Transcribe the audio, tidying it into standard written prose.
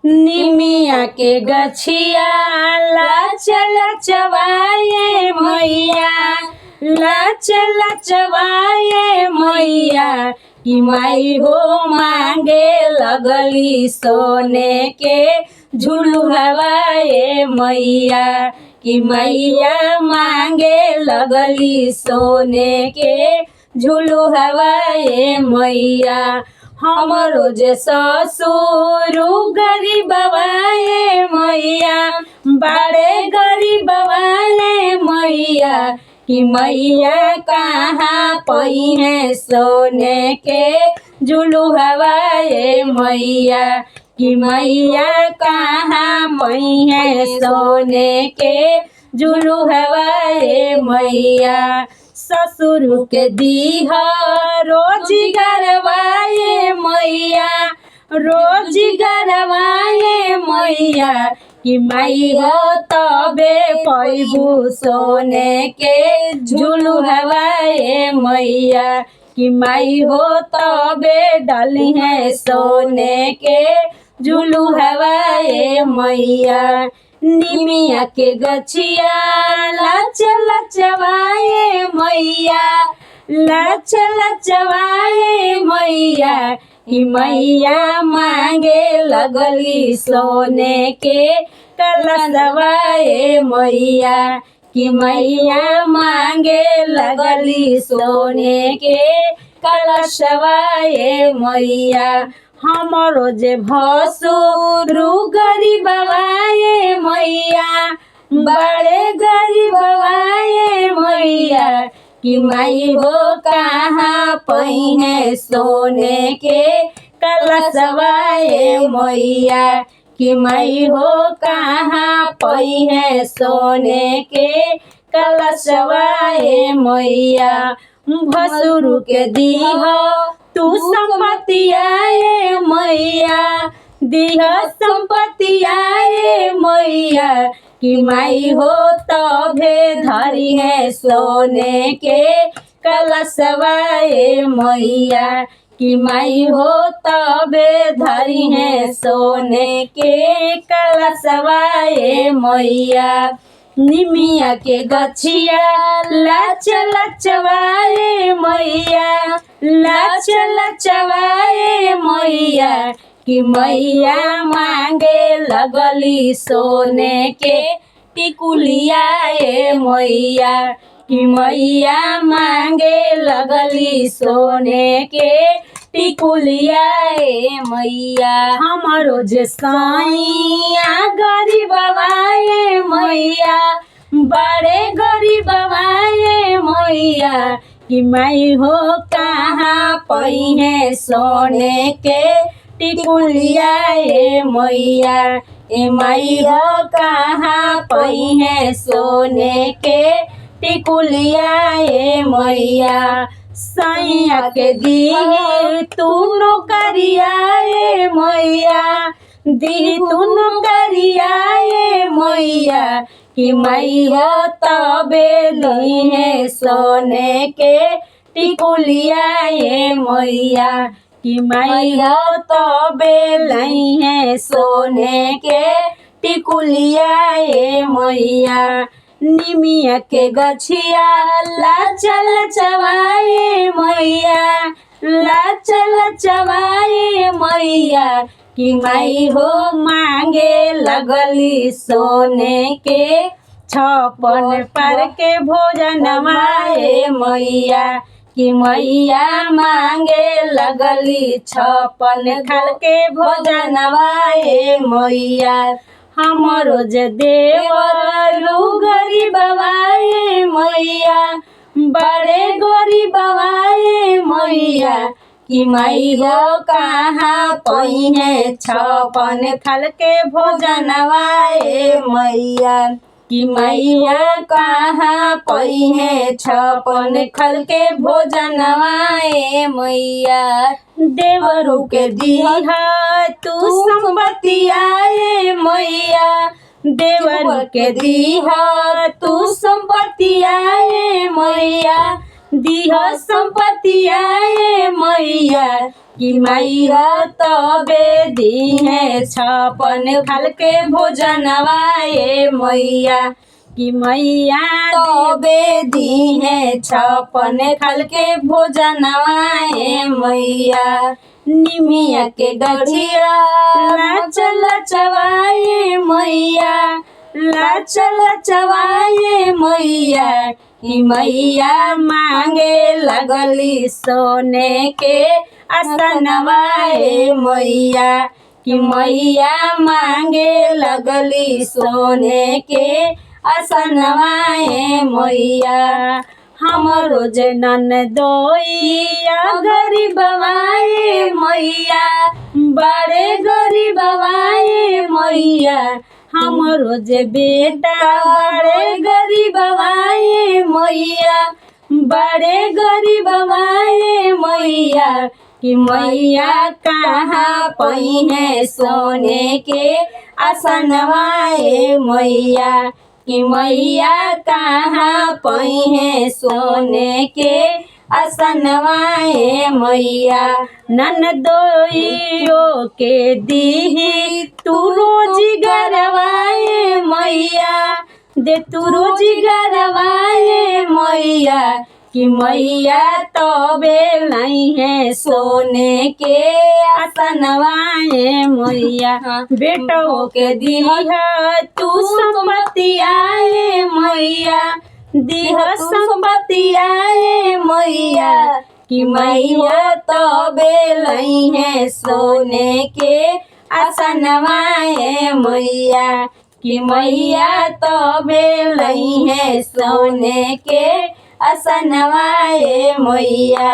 निमिया के गछिया लाच लचवाए मैया, लाच लचवाए मैया कि माई हो मांगे लगली सोने के झुलुआए मैया, कि मैया मांगे लगली सोने के झुलुआए मैया। हमरो जे ससुर गरीबवाए मैया, बड़े गरीबवाए मैया कि मैया कहाँ पई है सोने के झुलुआए मैया, कि मैया कहाँ पई है सोने के झुलुआए मैया। ससुर के दीह रोजगारवाए मैया, रोजगारवाए मैया कि माई हो तबे पैबू सोने के झुलुआए मैया, कि माई हो तबे डाली है सोने के झुलुआए मैया। निमिया के गछिया लाच लचवाए मैया, लाच लचवाए मैया कि मैया मांगे लगली सोने के कलशवाए मैया, कि मैया मांगे लगली सोने के कलशवाए मैया। हमरो जे भसुर गरीबवाए मैया, बड़े गरीबवाए मैया कि माई हो कहाँ पई है सोने के कलशवाए मैया, कि माई हो कहाँ पई है सोने के कलशवाए मैया। भसुर के दीह तू संपत्ति आए मैया, दीह संपत्ति आए मैया कि माई हो तबे धरी है सोने के कलशवाए मैया, कि माई हो तबे धरी है सोने के कलशवाए मैया। निमिया के गछिया लाच लचवाए मैया, लाच लचवाए मैया कि मैया मांगे लगली सोने के टिकुलियाए मैया, कि मैया मांगे लगली सोने के टिकुलियाए मैया। हमरो जे साइया गरीबवाए मैया, बड़े गरीबवाए मैया कि माई हो कहाँ पई है सोने के टिकुलियाए मैया, ए माई हो कहाँ पई है सोने के टिकुलियाए मैया। सैया के दी तू नौकरियाए मैया, दी तू नौकरियाए मैया कि माई हो तबे ली है सोने के टिकुलियाए मैया, कि माई हो तबे ली है सोने के टिकुलियाए मैया। निमिया के गछिया लाच लचवाए मैया, लाच लचवाए मैया कि माई हो मांगे लगली सोने के 56 पर के भोजनवाए मैया, कि मैया मांगे लगली 56 खल के भोजनवाए मैया। हमरो जे देवर गरीबवाए मैया, बड़े गरीबवाए मैया कि माई हो कहाँ पई है 56 खल के भोजनवाए मैया, कि मैया कहाँ पई है 56 खल के भोजनवाए मैया। देवरू के दीहा तू संपत्ति आए मैया, देवर के दीहा तू संपत्ति आए मैया, दिह संपत्तिया ए मैया कि मैया तबे दिहे छपन खाल के भोजनवा ए मैया कि मैया तबे दिहे छपन खाल के भोजनवा ए मैया निमिया के गठिया लाच लचवाए मैया लाच लचवाए मैया कि मैया मांगे लगली सोने के आसनवा ए मैया कि मैया मांगे लगली सोने के आसनवा ए मैया हमरो जे ननदोइया गरीबवाए मैया बड़े गरीबवाए मैया हमरो जे बेटा बड़े गरीबवाए मैया बड़े गरीबवाए मैया कि मैया कहाँ पहिए सोने के आसनवा ए मैया कि मैया कहाँ पहिए सोने के आसनवा ए मैया ननदोइयो के दीही तू रोजगारवाए मैया दे तू रोजगारवाए मैया कि मैया तबे नहीं है सोने के आसनवा ए मैया बेटों के दिह तू संपत्तिया ए मैया दिह संपत्तिया ए मैया कि मैया तबे नहीं है सोने के आसनवा ए मैया कि मैया तबे नहीं है सोने के आसनवा ए मैया।